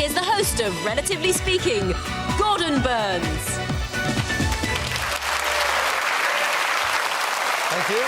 here's the host of Relatively Speaking, Gordon Burns. Thank you.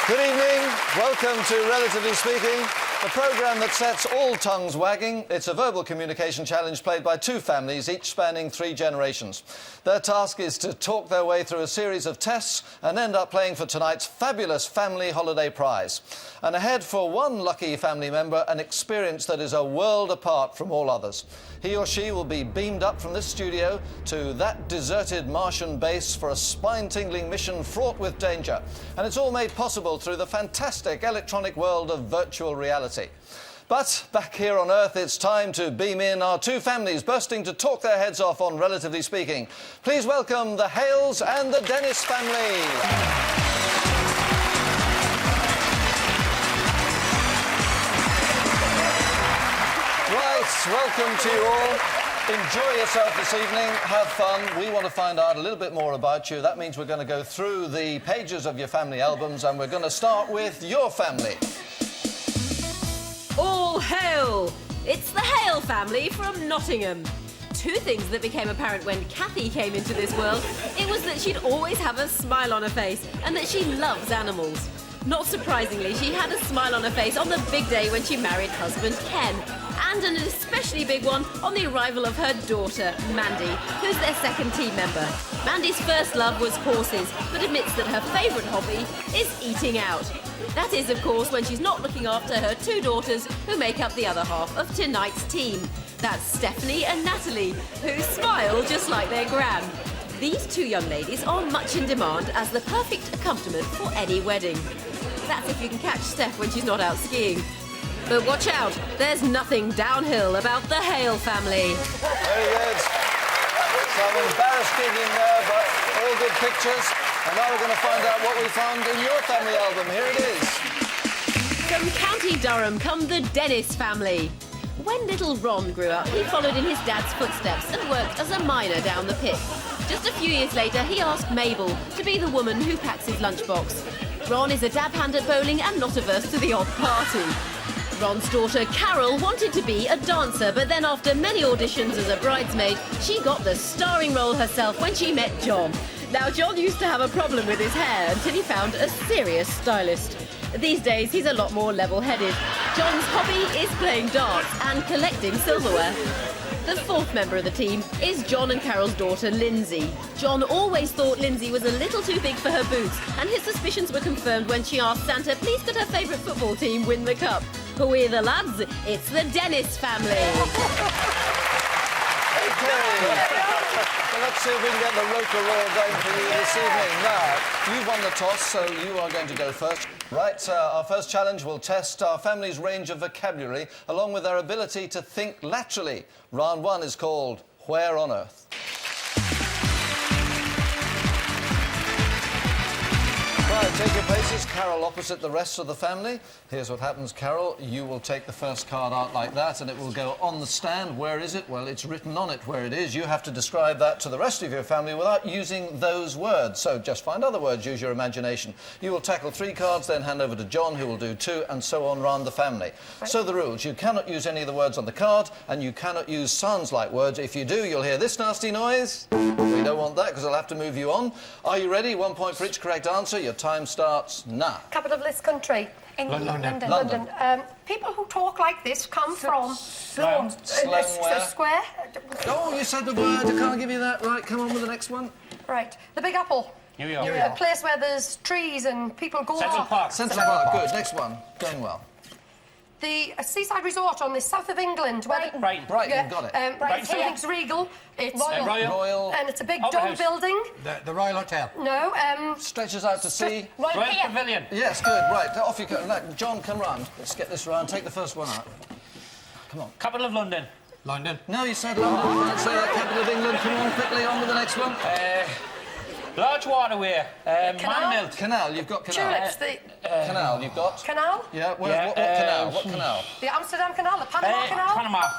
Good evening. Welcome to Relatively Speaking, the programme that sets all tongues wagging. It's a verbal communication challenge played by two families, each spanning 3 generations. Their task is to talk their way through a series of tests and end up playing for tonight's fabulous family holiday prize. And ahead for one lucky family member, an experience that is a world apart from all others. He or she will be beamed up from this studio to that deserted Martian base for a spine-tingling mission fraught with danger. And it's all made possible through the fantastic electronic world of virtual reality. But back here on Earth, it's time to beam in our two families bursting to talk their heads off on Relatively Speaking. Please welcome the Hales and the Dennis family. Welcome to you all. Enjoy yourself this evening. Have fun. We want to find out a little bit more about you. That means we're going to go through the pages of your family albums, and we're going to start with your family. All hail! It's the Hale family from Nottingham. Two things that became apparent when Kathy came into this world. It was that she'd always have a smile on her face and that she loves animals. Not surprisingly, she had a smile on her face on the big day when she married husband Ken. And an especially big one on the arrival of her daughter, Mandy, who's their second team member. Mandy's first love was horses, but admits that her favourite hobby is eating out. That is, of course, when she's not looking after her 2 daughters who make up the other half of tonight's team. That's Stephanie and Natalie, who smile just like their gran. These 2 young ladies are much in demand as the perfect accompaniment for any wedding. That's if you can catch Steph when she's not out skiing. But watch out, there's nothing downhill about the Hale family. Very good. Some embarrassed giggling there, but all good pictures. And now we're going to find out what we found in your family album. Here it is. From County Durham come the Dennis family. When little Ron grew up, he followed in his dad's footsteps and worked as a miner down the pit. Just a few years later, he asked Mabel to be the woman who packs his lunchbox. Ron is a dab hand at bowling and not averse to the odd party. Ron's daughter, Carol, wanted to be a dancer, but then after many auditions as a bridesmaid, she got the starring role herself when she met John. Now, John used to have a problem with his hair until he found a serious stylist. These days, he's a lot more level-headed. John's hobby is playing darts and collecting silverware. The 4th member of the team is John and Carol's daughter, Lindsay. John always thought Lindsay was a little too big for her boots, and his suspicions were confirmed when she asked Santa, please could her favourite football team win the cup? We're the lads, it's the Dennis family. Okay. So let's see if we can get the rotor-roar going for you this evening. Now, you've won the toss, so you are going to go first. Right, our first challenge will test our family's range of vocabulary along with their ability to think laterally. Round 1 is called Where on Earth? Right, take your places. Carol opposite the rest of the family. Here's what happens, Carol. You will take the first card out like that and it will go on the stand. Where is it? Well, it's written on it where it is. You have to describe that to the rest of your family without using those words. So just find other words, use your imagination. You will tackle 3 cards, then hand over to John, who will do 2, and so on round the family. Right. So the rules. You cannot use any of the words on the card and you cannot use sounds-like words. If you do, you'll hear this nasty noise. We don't want that because I'll have to move you on. Are you ready? 1 point for each correct answer. Your time starts now. Capital of this country. London. People who talk like this come from... Sloane Square. Oh, you said the word. I can't give you that. Right, come on with the next one. Right. The Big Apple. New York. A place where there's trees and people go... Central Park. Central Park. Good. Next one. Going well. The seaside resort on the south of England. Brighton. Yeah, got it. Brighton. Something's regal. It's Royal. And it's a big Opera dome House. building. The Royal Hotel. No, Stretches out to sea. Royal Pavilion. Yes, good. Right, off you go. Right, John, come round. Let's get this round. Take the first one out. Come on. Capital of London. London. No, you said London. You can't say that. Capital of England. Come on, quickly on with the next one. Large waterway. Mill. Canal. You've got canal. tulips, the Canal. You've got. canal. Yeah. What canal? What canal? The Amsterdam Canal, the Panama Canal.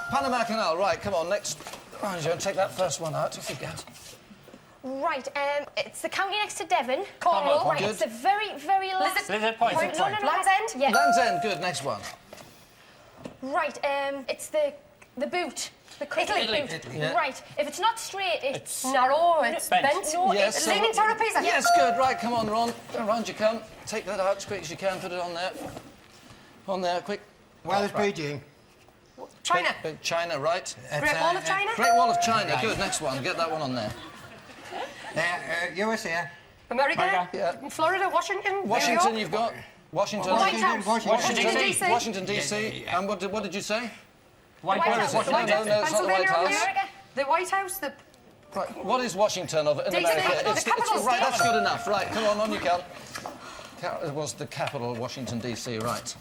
Panama Canal. Right. Come on. Next. Right, John, take that first one out. Off you go. Right, it's the county next to Devon. Cornwall. Right, it's the very, very last... Lizard Point. No, Land's End. Yeah. Land's End. Good. Next one. Right, it's the The boot. The Italy. boot. Yeah. Right. If it's not straight, it's... Narrow, it's Bent. bent. No, Yes, it's... so- Leaning trapeza. Yes, good. Right, come on, Ron. Around you come. Take that out as quick as you can. Put it on there. On there, quick. Well, it's Beijing. China. China, right. Great Wall of China. Great Wall of China. Good. Next one. Get that one on there. USA. America. Yeah. Florida, Washington. Washington, New York. you've got. Washington. White House. Washington. DC. Washington, D.C. And what did you say? White White House. House. The White No, House. no, it's not the White Pennsylvania, House. America. The White House. The Right. What is Washington in DC, America? the capital right, state. that's good enough. Right, come on you can. It was the capital, Washington, D.C., right.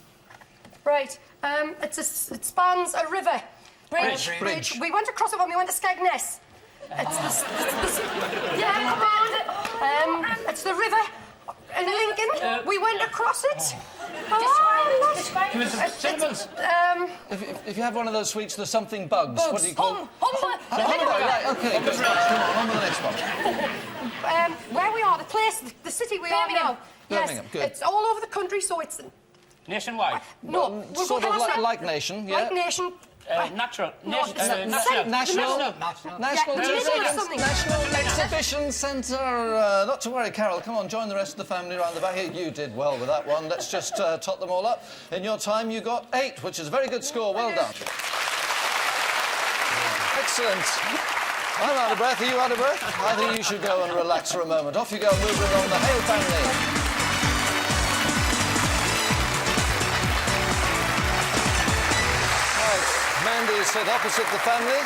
right. It spans a river. Bridge. We went across it when we went to Skegness. It's yeah, come on. It's the river in Lincoln. We went across it. Give us some syllables. If you have one of those sweets, there's something bugs. What do you call it? Right, okay, good. Come on to the next one. Where we are, the place, the city we are now. Birmingham, Yes, good. it's all over the country, so it's Nationwide. no. we'll Sort go of past that. like nation, yeah? Like nation. Natural. No, National. it's National. Yeah, National something. National Exhibition Centre. Not to worry, Carol. Come on, join the rest of the family around the back here. You did well with that one. Let's just tot them all up. In your time, you got 8, which is a very good score. Well done. Excellent. I'm out of breath. Are you out of breath? I think you should go and relax for a moment. Off you go, moving along the Hale family. Mandy sit opposite the family.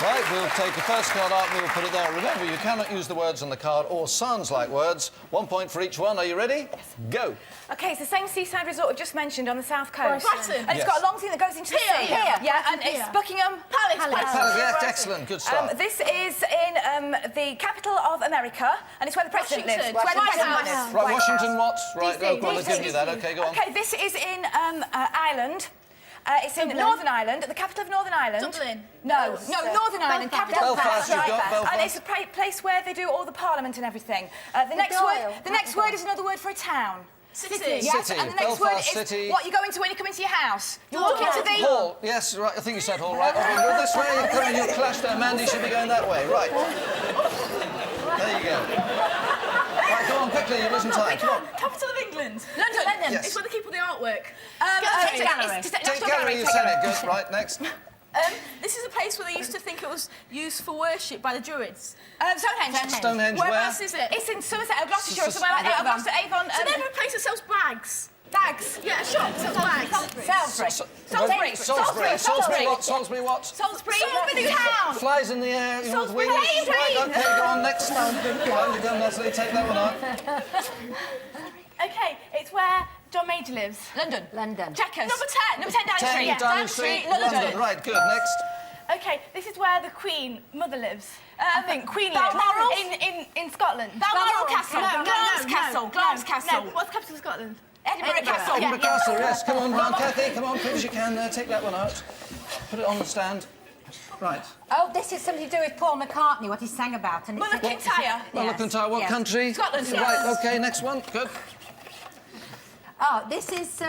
Right, we'll take the first card out and we'll put it there. Remember, you cannot use the words on the card or sounds like words. 1 point for each one. Are you ready? Yes. Go. Okay, it's the same seaside resort we've just mentioned on the south coast. Brighton. And it's got a long thing that goes into the sea. Here. Yeah, and it's Buckingham Palace. Yeah, excellent. Good start. This is in the capital of America, and it's where the president lives. It's where the president lives. Right, Washington what? Right, DC, no problem. I've given you that. Okay, go on. Okay, this is in Ireland. It's in Northern Ireland, the capital of Northern Ireland. Dublin. No, Northern Ireland, capital Belfast, you've got Belfast. And it's a place where they do all the parliament and everything. The next word is another word for a town. City. Yes, City. and the next word Belfast is City. what you go into when you come into your house. You walk into the... Hall. Yes, right. I think you said hall, right. Okay, go this way. Come on, you clash there. Mandy should be going that way. Right. There you go. Right, go on quickly. You're losing time. Come on. Capital of England. London. Yes. It's where they keep all the artwork. Tate Gallery. Gallery. Take National gallery. You Tate said Gallery. it. Good. Right. Next. This is a place where they used to think it was used for worship by the Druids. Stonehenge. Stonehenge. Where? Whereabouts is it? It's in Somerset, Gloucestershire, somewhere like that. Gloucester, Avon. So they have a place that sells bags. Bags. Yeah, a shop that sells bags. Salisbury. Salisbury what? Salisbury what? Salisbury town. Flies in the air, you know, with Salisbury wings. Right, Plain. okay, go on, next. You've done Leslie, take that one out. Okay, it's where John Major lives. London. Number 10. Number 10 Downing 10 Street. Downing Street, London. Right, good, next. Okay, this is where the Queen Mother lives. I think Queen Balmoral? lives in Scotland. Balmoral Castle. Glamis Castle. No, what's the capital of Scotland? Edinburgh Castle. Edinburgh Castle, yes. Come on, round, Kathy, come on, quick as you can there. Take that one out. Put it on the stand. Right. Oh, this is something to do with Paul McCartney, what he sang about. And Mother Kintyre. Well, look into what country? Scotland, yes. Right, okay, next one. Good. Oh, this is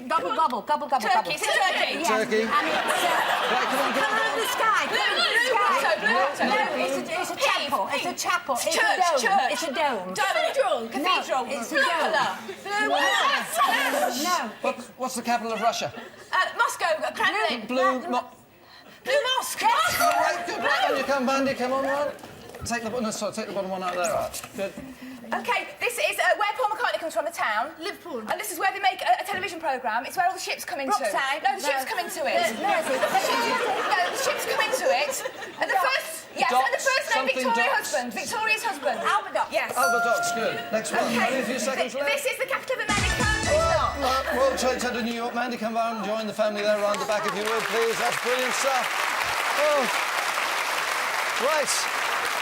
gobble, gobble, gobble, gobble, Turkey. gobble. It's a turkey. Yes. Turkey. And it's Right, come on, colour of the sky. Blue. It's a chapel. It's a chapel. It's Church. a dome. It's a dome. Cathedral. No, it's a Blue dome. colour. No. What's the capital of Russia? Moscow. Kremlin. Blue. Blue Mosque. Right, good. Right, on you come, Bandy. Come on, Ron. Take the bottom one out there. Right. Good. Okay, this is where Paul McCartney comes from, the town. Liverpool. And this is where they make a television programme. It's where all the ships come into. Brookside. No, the ships come into it. No, No, the ships come into it. And the first... Yes, and the first name, Something Victoria's docks. husband. Victoria's husband. Albert Docks. Yes. Albert Docks, good. Next one. Only a few seconds left. This is the capital of America. No, it's not. World Trade Center, New York. Mandy, come round and join the family there around the back, if you will, please. That's brilliant stuff. Oh. Right.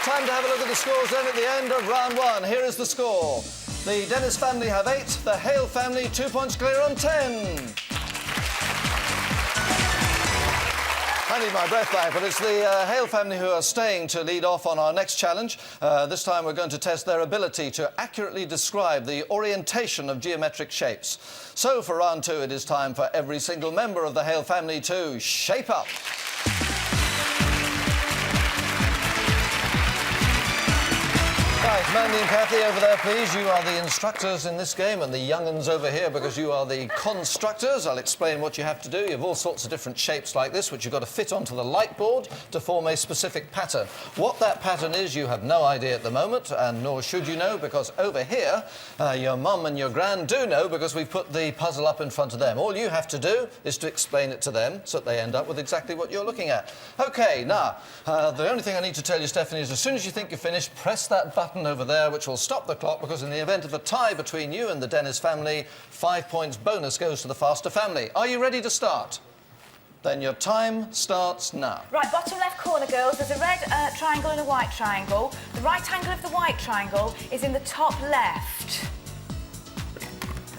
Time to have a look at the scores then at the end of round 1. Here is the score. The Dennis family have 8. The Hale family 2 points clear on 10. I need my breath back, but it's the Hale family who are staying to lead off on our next challenge. This time we're going to test their ability to accurately describe the orientation of geometric shapes. So for round 2, it is time for every single member of the Hale family to shape up. Right, Mandy and Kathy, over there, please. You are the instructors in this game, and the young'uns over here because you are the constructors. I'll explain what you have to do. You have all sorts of different shapes like this, which you've got to fit onto the light board to form a specific pattern. What that pattern is, you have no idea at the moment, and nor should you know, because over here, your mum and your gran do know, because we've put the puzzle up in front of them. All you have to do is to explain it to them so that they end up with exactly what you're looking at. OK, now, the only thing I need to tell you, Stephanie, is as soon as you think you're finished, press that button over there, which will stop the clock, because in the event of a tie between you and the Dennis family, 5 points bonus goes to the faster family. Are you ready to start? Then your time starts now. Right, bottom left corner, girls, there's a red triangle and a white triangle. The right angle of the white triangle is in the top left.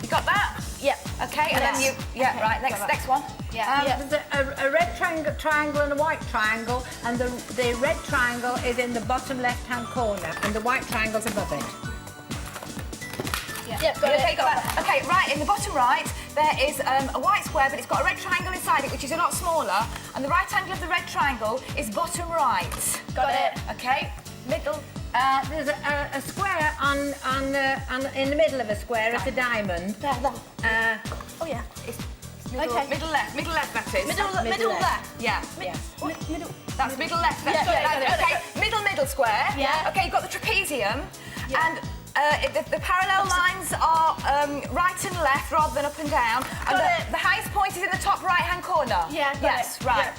You got that? Yep. OK, and then you... Yeah, Okay, right, next one. There's a red triangle and a white triangle, and the red triangle is in the bottom left-hand corner, and the white triangle's above it. Yep, got it. OK, got that. OK, right, in the bottom right, there is a white square, but it's got a red triangle inside it, which is a lot smaller, and the right angle of the red triangle is bottom right. Got it. OK, middle. There's a square in the middle of a square. It's a diamond. There. Oh, yeah. Middle, Okay. middle left, that is. Middle left. Yeah. Middle. That's middle left. Yeah, got it. Okay, middle square. Yeah. Okay, you've got the trapezium. Yeah. And the parallel lines are right and left rather than up and down. And Got it. the highest point is in the top right-hand corner. Yeah, got Yes, it. right. Yeah.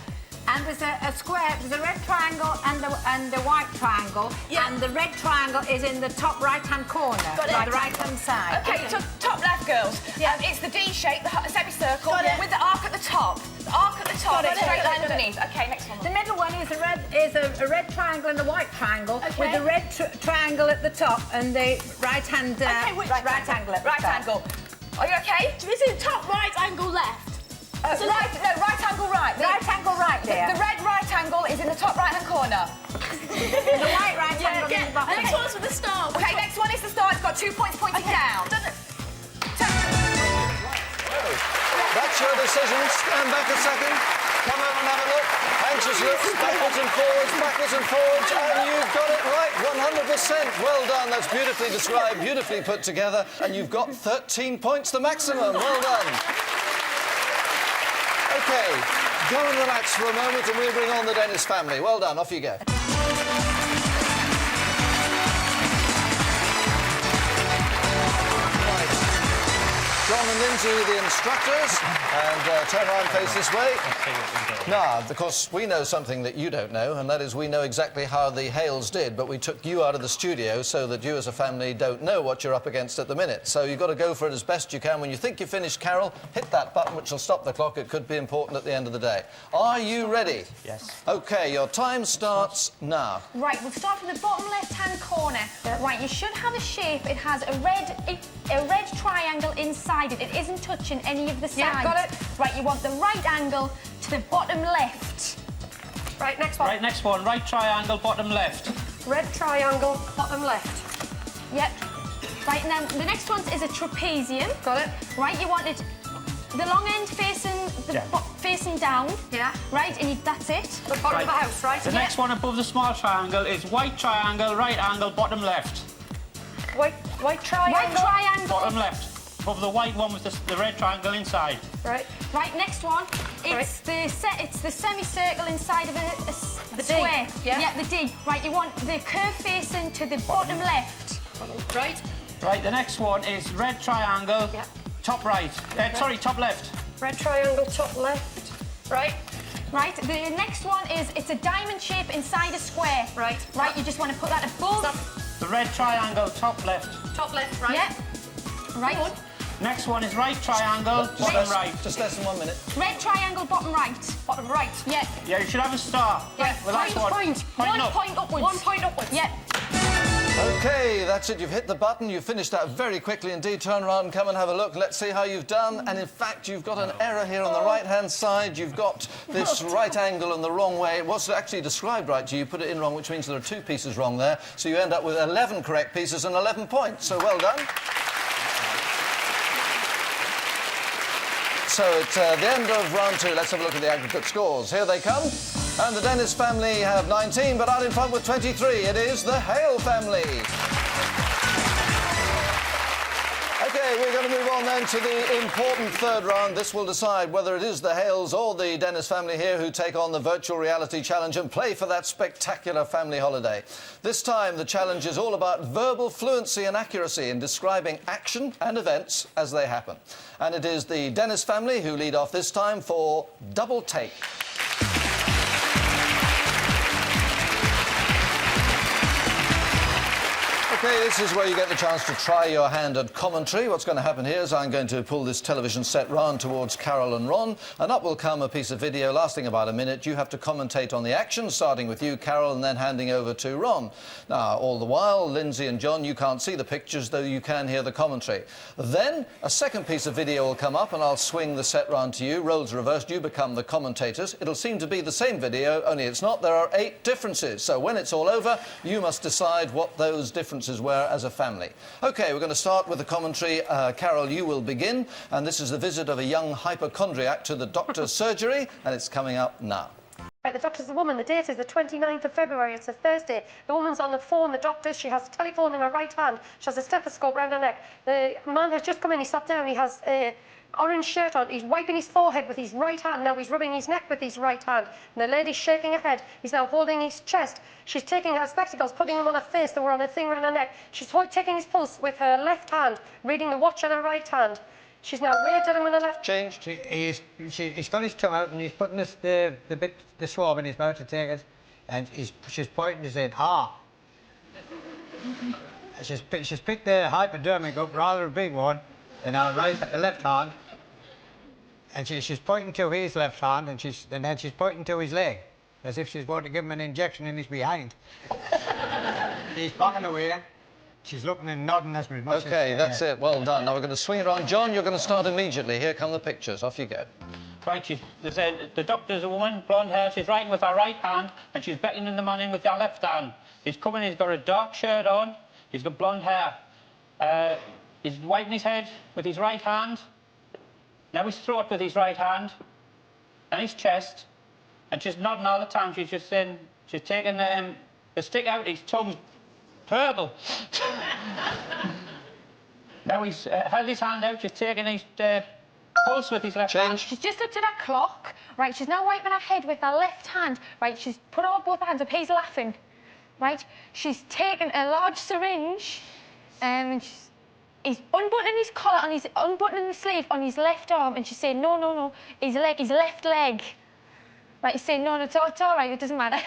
And there's a square. There's a red triangle and the white triangle. Yeah. And the red triangle is in the top right-hand corner, Got it. the right-hand side. Okay, so top left, girls. Yeah. It's the D shape, the semicircle, Got it. with the arc at the top. The arc at the top, Got it. straight line Got it. underneath. Okay, next one. The middle one is a red triangle and a white triangle Okay. with the red triangle at the top and the right-hand Okay, which right angle at the Right top. angle. Are you okay? This is top right angle left. So right angle right. Right angle right The there. red right angle is in the top right-hand corner. The white right angle is in the bottom. Next one's for the star. Okay, next one is the star. It's got 2 points pointing down. That's your decision. Stand back a second. Come over and have a look. Anxious looks, backwards and forwards, and you've got it right, 100%. Well done. That's beautifully described, beautifully put together, and you've got 13 points, the maximum. Well done. OK, go and relax for a moment, and we'll bring on the Dennis family. Well done. Off you go. John and Lindsay, the instructors, and turn around, face this way. Now, of course, we know something that you don't know, and that is we know exactly how the Hales did, but we took you out of the studio so that you as a family don't know what you're up against at the minute. So you've got to go for it as best you can. When you think you're finished, Carol, hit that button which will stop the clock. It could be important at the end of the day. Are you ready? Yes. OK, your time starts now. Right, we'll start from the bottom left-hand corner. Right, you should have a shape. It has a red triangle inside it. It isn't touching any of the sides. Yeah, got it. Right, you want the right angle to the bottom left. Right, next one. Right, next one. Right triangle, bottom left. Red triangle, bottom left. Yep. Right, and then the next one is a trapezium. Got it. Right, you want it the long end facing down. Yeah. Right, and that's it. The bottom of the house, right? The next one above the small triangle is white triangle, right angle, bottom left. White triangle. White triangle. Bottom left. Above the white one with the red triangle inside. Right. Right, next one. It's the semicircle inside of a The D, square. yeah? the D. Right, you want the curve facing to the bottom left. Right. Right, the next one is red triangle, Yeah. top right. Sorry, top left. Red triangle, top left. Right. Right, the next one is it's a diamond shape inside a square. Right. Right, you just want to put that above. Stop. The red triangle, top left. Top left, right. Yeah. Right. Next one is right triangle, bottom right. Just less than 1 minute. Red triangle, bottom right. Bottom right. Yeah. Yeah, you should have a star. Yeah. The last one. One up. point upwards. 1 point upwards. Yeah. OK, that's it. You've hit the button. You've finished that very quickly indeed. Turn around and come and have a look. Let's see how you've done. And in fact, you've got an error here on the right-hand side. You've got this right angle in the wrong way. It was actually described right to you. You put it in wrong, which means there are 2 pieces wrong there. So you end up with 11 correct pieces and 11 points. So well done. so it's the end of round 2. Let's have a look at the aggregate scores. Here they come. And the Dennis family have 19, but out in front with 23. It is the Hale family. OK, we're going to move on then to the important third round. This will decide whether it is the Hales or the Dennis family here who take on the virtual reality challenge and play for that spectacular family holiday. This time, the challenge is all about verbal fluency and accuracy in describing action and events as they happen. And it is the Dennis family who lead off this time for Double Take. OK, this is where you get the chance to try your hand at commentary. What's going to happen here is I'm going to pull this television set round towards Carol and Ron, and up will come a piece of video lasting about a minute. You have to commentate on the action, starting with you, Carol, and then handing over to Ron. Now, all the while, Lindsay and John, you can't see the pictures, though you can hear the commentary. Then, a second piece of video will come up, and I'll swing the set round to you. Roles reversed, you become the commentators. It'll seem to be the same video, only it's not. There are 8 differences. So when it's all over, you must decide what those differences were as a family. OK, we're going to start with the commentary. Carol, you will begin, and this is the visit of a young hypochondriac to the doctor's surgery, and it's coming up now. Right, the doctor's a woman. The date is the 29th of February. It's a Thursday. The woman's on the phone. The doctor, she has a telephone in her right hand. She has a stethoscope round her neck. The man has just come in. He sat down. He has a orange shirt on. He's wiping his forehead with his right hand. Now he's rubbing his neck with his right hand. And the lady's shaking her head. He's now holding his chest. She's taking her spectacles, putting them on her face. They were on a thing around her neck. She's taking his pulse with her left hand, reading the watch on her right hand. She's now waved at him with her left. Changed. He's got his tongue out and he's putting the swab in his mouth to take it, and she's pointing to saying, ah. She's picked the hypodermic up, rather a big one, in her left hand, and she's pointing to his left hand, and then she's pointing to his leg, as if she's going to give him an injection in his behind. He's backing away. She's looking and nodding as much. OK, that's it. Well done. Now we're going to swing it on. John, you're going to start immediately. Here come the pictures. Off you go. Right, the doctor's a woman, blonde hair. She's writing with her right hand, and she's beckoning the man in with her left hand. He's coming. He's got a dark shirt on. He's got blonde hair. He's wiping his head with his right hand. Now his throat with his right hand, and his chest. And she's nodding all the time. She's just saying, she's taking the stick out his tongue. Purple. Now he's held his hand out. She's taking his pulse with his left hand. She's just looked at her clock. Right, she's now wiping her head with her left hand. Right, she's put both hands up. He's laughing. Right, she's taken a large syringe, and he's unbuttoning his collar and he's unbuttoning the sleeve on his left arm, and she's saying, no, no, no, his left leg. Right, he's saying, no, no, it's all right, it doesn't matter.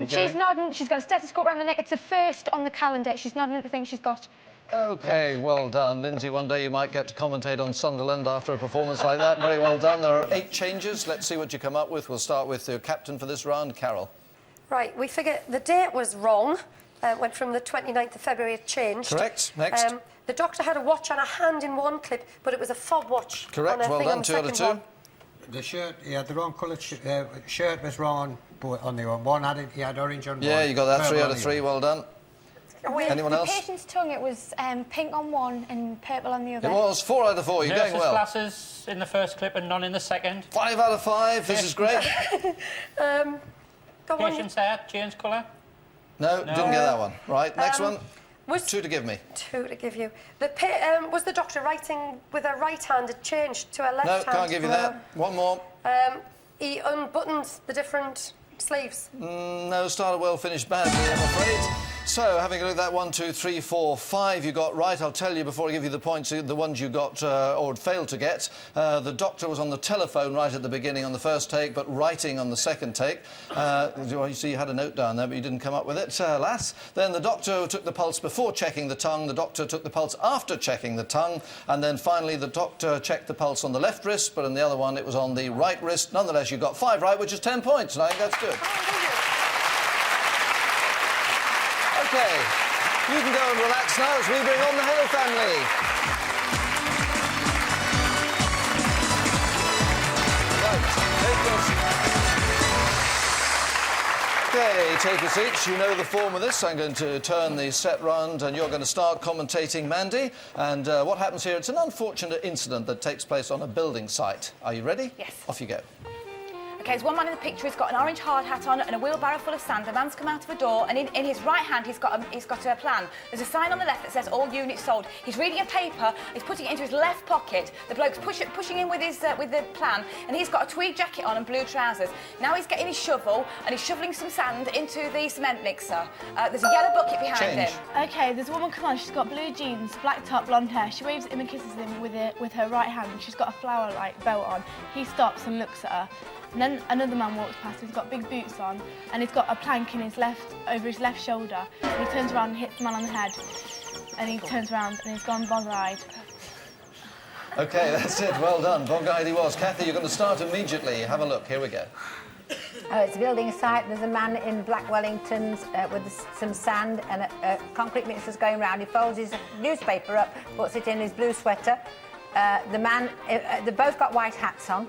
She's nodding. She's got a stethoscope around her neck. It's the first on the calendar. She's nodding at the thing she's got. OK, well done. Lindsay, one day you might get to commentate on Sunderland after a performance like that. Very well done. There are 8 changes. Let's see what you come up with. We'll start with the captain for this round, Carol. Right, we figure the date was wrong. Went from the 29th of February, it changed. Correct. Next. The doctor had a watch on her hand in one clip, but it was a fob watch. Correct. On her Well thing done. on 2 out of 2. one. The shirt, he had the wrong coloured shirt was wrong on the one. He had orange on one. Yeah, you got that. 3 out of 3. Well done. Anyone else? The patient's tongue, it was pink on one and purple on the other. It was 4 out of 4. You're going well. Glasses in the first clip and none in the second. 5 out of 5. This is great. Go on. Patient's hair, change colour. No, didn't get that one. Right, next one. 2 to give me. 2 to give you. Was the doctor writing with her right hand? It changed to her left No, hand. can't give you that. One more. He unbuttoned the different sleeves. No, started well, finished badly, I'm afraid. So, having a look at that, 1, 2, 3, 4, 5 you got right. I'll tell you before I give you the points, the ones you got or failed to get. The doctor was on the telephone right at the beginning on the first take, but writing on the second take. You see you had a note down there, but you didn't come up with it, lass. Then the doctor took the pulse before checking the tongue. The doctor took the pulse after checking the tongue. And then finally, the doctor checked the pulse on the left wrist, but in the other one, it was on the right wrist. Nonetheless, you got 5 right, which is 10 points, and I think that's good. OK, you can go and relax now as we bring on the Hale family. Right, take your... OK, take your seats. You know the form of this. I'm going to turn the set round and you're going to start commentating, Mandy. And what happens here, it's an unfortunate incident that takes place on a building site. Are you ready? Yes. Off you go. OK, there's one man in the picture. He's got an orange hard hat on and a wheelbarrow full of sand. The man's come out of a door, and in his right hand, he's got a plan. There's a sign on the left that says all units sold. He's reading a paper. He's putting it into his left pocket. The bloke's pushing in with the plan, and he's got a tweed jacket on and blue trousers. Now he's getting his shovel and he's shoveling some sand into the cement mixer. There's a yellow bucket behind him. Okay, there's a woman come on. She's got blue jeans, black top, blonde hair. She waves at him and kisses him with her right hand. She's got a flower-like belt on. He stops and looks at her. And then another man walks past. He's got big boots on, and he's got a plank in over his left shoulder. And he turns around and hits the man on the head. And he turns around and he's gone bog-eyed. OK, that's it. Well done. Bog-eyed he was. Kathy, you're going to start immediately. Have a look. Here we go. It's a building site. There's a man in black Wellingtons with some sand and a concrete mixer's going round. He folds his newspaper up, puts it in his blue sweater. They both got white hats on.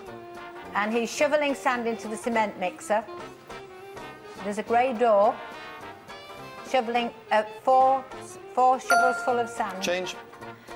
And he's shoveling sand into the cement mixer. There's a grey door. Shoveling four shovels full of sand. Change.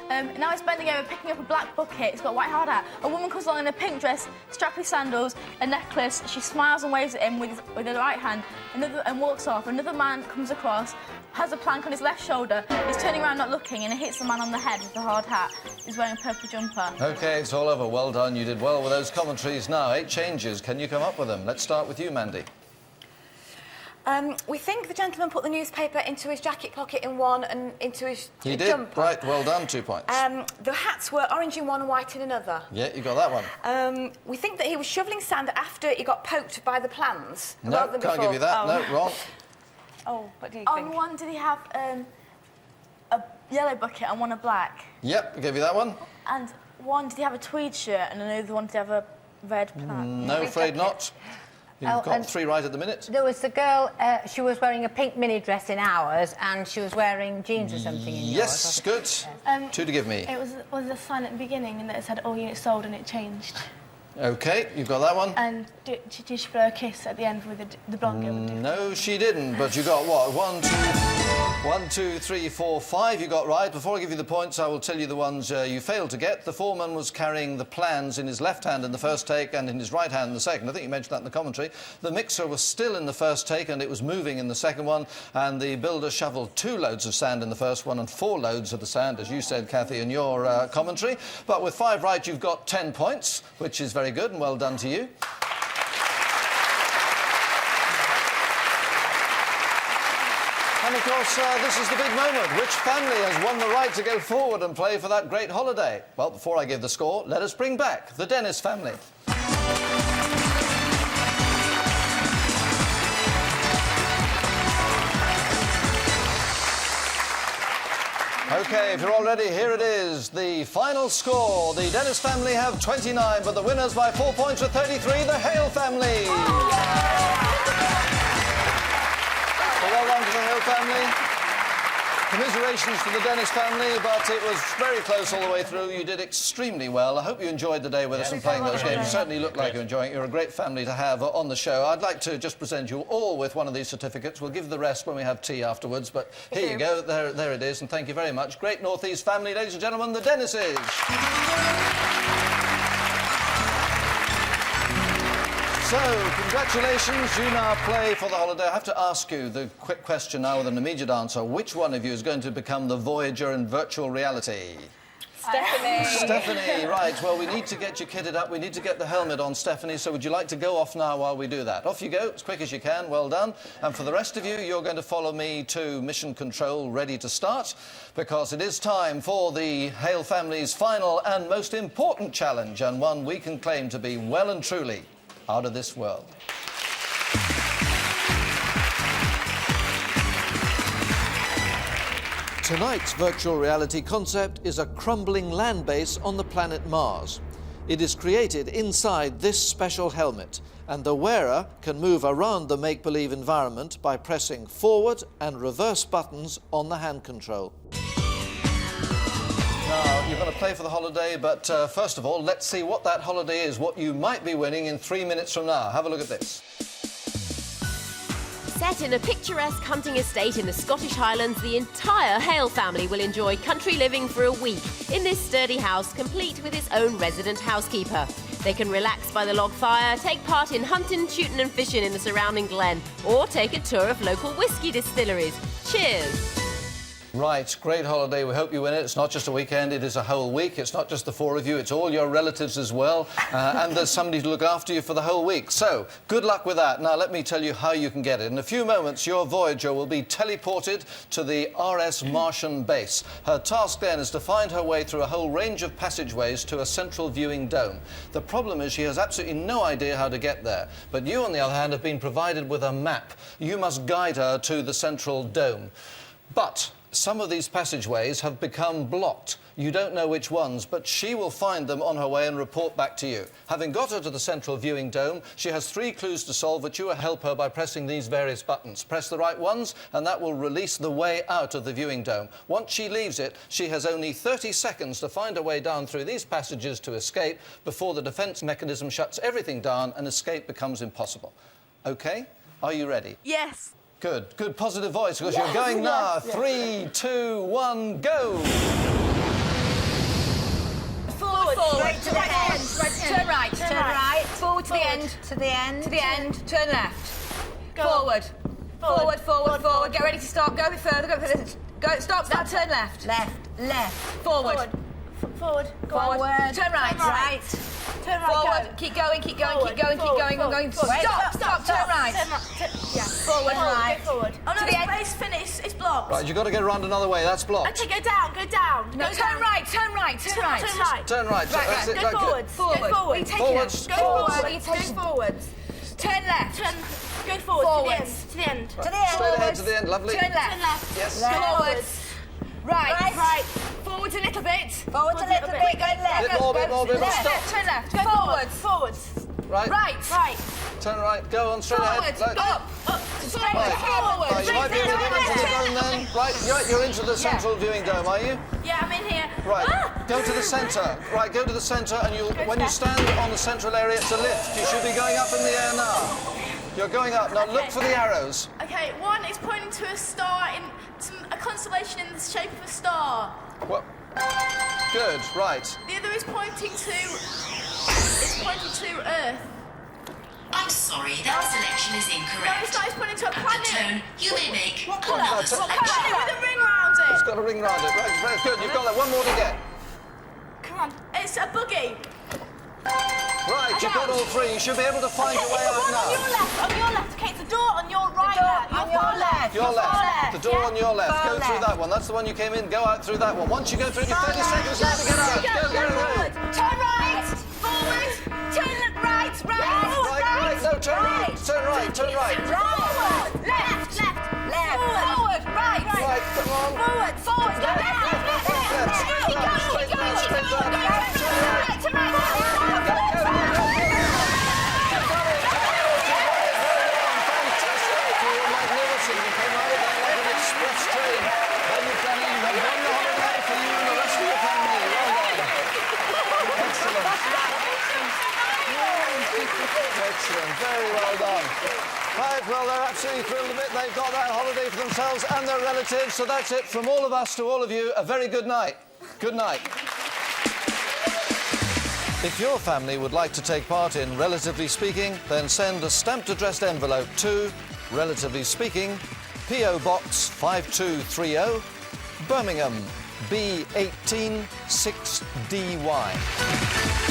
Now he's bending over, picking up a black bucket. He's got a white hard hat. A woman comes along in a pink dress, strappy sandals, a necklace. She smiles and waves at him with her right hand and walks off. Another man comes across, has a plank on his left shoulder. He's turning around, not looking, and he hits the man on the head with the hard hat. He's wearing a purple jumper. OK, it's all over. Well done. You did well with those commentaries. Now, 8 changes. Can you come up with them? Let's start with you, Mandy. We think the gentleman put the newspaper into his jacket pocket in one and into his He did. jumper. Right, well done. 2 points. The hats were orange in one and white in another. Yeah, you got that one. We think that he was shoveling sand after he got poked by the plans. No, can't give you that. No, wrong. Oh, what do you On think? one, did he have a yellow bucket and one a black? Yep, I gave you that one. And one, did he have a tweed shirt, and another one, did he have a red plaid? No, afraid not. You've got 3 right at the minute. There was the girl, she was wearing a pink mini dress in ours, and she was wearing jeans or something in yours. Yes, good. 2 to give me. It was a sign at the beginning, and it said all units sold, and it changed. OK, you've got that one. And did she blow a kiss at the end with the blonde girl? No, she didn't, but you got what? 1, 2, 3, 4, 5 you got right. Before I give you the points, I will tell you the ones you failed to get. The foreman was carrying the plans in his left hand in the first take and in his right hand in the second. I think you mentioned that in the commentary. The mixer was still in the first take and it was moving in the second one. And the builder shoveled 2 loads of sand in the first one and 4 loads of the sand, as you said, Kathy, in your commentary. But with 5 right, you've got 10 points, which is very good and well done to you. And of course, this is the big moment. Which family has won the right to go forward and play for that great holiday? Well, before I give the score, let us bring back the Dennis family. OK, if you're all ready, here it is. The final score. The Dennis family have 29, but the winners by 4 points with 33, the Hale family. So well done to the Hale family. Commiserations to the Dennis family, but it was very close all the way through. You did extremely well. I hope you enjoyed the day with us and playing those games. You certainly look like you're enjoying it. You're a great family to have on the show. I'd like to just present you all with one of these certificates. We'll give the rest when we have tea afterwards, but here you go. There it is, and thank you very much. Great North East family, ladies and gentlemen, the Dennises. So, congratulations, you now play for the holiday. I have to ask you the quick question now with an immediate answer. Which one of you is going to become the Voyager in virtual reality? Stephanie. Stephanie, right. Well, we need to get you kitted up. We need to get the helmet on, Stephanie. So would you like to go off now while we do that? Off you go, as quick as you can. Well done. And for the rest of you, you're going to follow me to Mission Control, ready to start, because it is time for the Hale family's final and most important challenge, and one we can claim to be well and truly out of this world. Tonight's virtual reality concept is a crumbling land base on the planet Mars. It is created inside this special helmet, and the wearer can move around the make-believe environment by pressing forward and reverse buttons on the hand control. Now, you're going to play for the holiday, but first of all, let's see what that holiday is, what you might be winning in 3 minutes from now. Have a look at this. Set in a picturesque hunting estate in the Scottish Highlands, the entire Hale family will enjoy country living for a week in this sturdy house, complete with its own resident housekeeper. They can relax by the log fire, take part in hunting, shooting and fishing in the surrounding glen, or take a tour of local whisky distilleries. Cheers! Right, great holiday. We hope you win it. It's not just a weekend, it is a whole week. It's not just the four of you, it's all your relatives as well. And there's somebody to look after you for the whole week. So, good luck with that. Now, let me tell you how you can get it. In a few moments, your Voyager will be teleported to the RS Martian base. Her task then is to find her way through a whole range of passageways to a central viewing dome. The problem is she has absolutely no idea how to get there. But you, on the other hand, have been provided with a map. You must guide her to the central dome. But some of these passageways have become blocked. You don't know which ones, but she will find them on her way and report back to you. Having got her to the central viewing dome, she has 3 clues to solve, which you will help her by pressing these various buttons. Press the right ones, and that will release the way out of the viewing dome. Once she leaves it, she has only 30 seconds to find her way down through these passages to escape before the defence mechanism shuts everything down and escape becomes impossible. OK? Are you ready? Yes. Good, good positive voice, because you're going now. 3, 2, 1, go! Forward. Right to the end. Turn right. Turn right. Forward to the end. To the end. To the end. Turn left. Forward. Forward. Get ready to stop. Go a bit further. Go. Stop. Turn left. Left. Forward. Forward. Turn right. Right. Turn right. Forward. Go. Keep going. Forward. Stop. Turn right. Yeah. Forward. Go forward. Oh no, To the end. it's finished. It's blocked. Right, you've got to get around another way. That's blocked. Okay, go down. No, turn right. Turn right. Turn right. Right, That's it. Go Right, good. forwards. Forward. Go forwards. Forwards. Go Forwards. forwards. Go forwards. Turn left. Go forwards. Forwards. To the end. To the end. Straight ahead to the end. Lovely. Turn left. Turn left. Yes. Forwards. Right. Right. Forwards a little bit. Forward a little bit. Go left. Bit more, bit more. Stop. Turn left. Go Forwards. Forwards. Right. Right. Turn right. Go on, straight Forwards. ahead. Up. Straight Right. Forward. Right, you might be able to get into the dome then. Right, you're into the central viewing dome, are you? Yeah, I'm in here. Right, Ah! go to the centre. Right, go to the centre, and when you back. stand on the central area, it's a lift. You should be going up in the air now. You're going up. Now look for the arrows. Okay, one is pointing to a star a constellation in the shape of a star. What? Good, right. The other is pointing to Earth. I'm sorry, that selection is No, incorrect. it's not. It's pointing to a At the planet. tone, you may make No, A planet with a ring round It's it. got a ring round it. Right, very good. You've got that. One more to get. Come on. It's a buggy. Right, you've got all 3. You should be able to find your way It's the out one now. on your left. On your left. Okay, it's the door on your right. On your left. Your left. The door yeah? on your left. Far Go through left. that one. That's the one you came in. Go out through that one. Once you go through, you've Far 30 left. seconds left to get out. Go. Forward. Turn right. Forward. Turn right. Right. No, turn right. Turn right. Forward. Left. Forward. Right. Right, come on. Forward. Go left. Left. Keep going. Straight down, straight down. Turn right. Fantastic. You were magnificent. You came out of there like an express train. Well, you've done it. You've won the holiday for you and the rest of your family. Well done. Excellent. Excellent. Very well done. Right, well, they're absolutely thrilled a bit. They've got that holiday for themselves and their relatives. So that's it from all of us to all of you. A very good night. Good night. If your family would like to take part in Relatively Speaking, then send a stamped addressed envelope to Relatively Speaking, P.O. Box 5230, Birmingham, B18 6DY.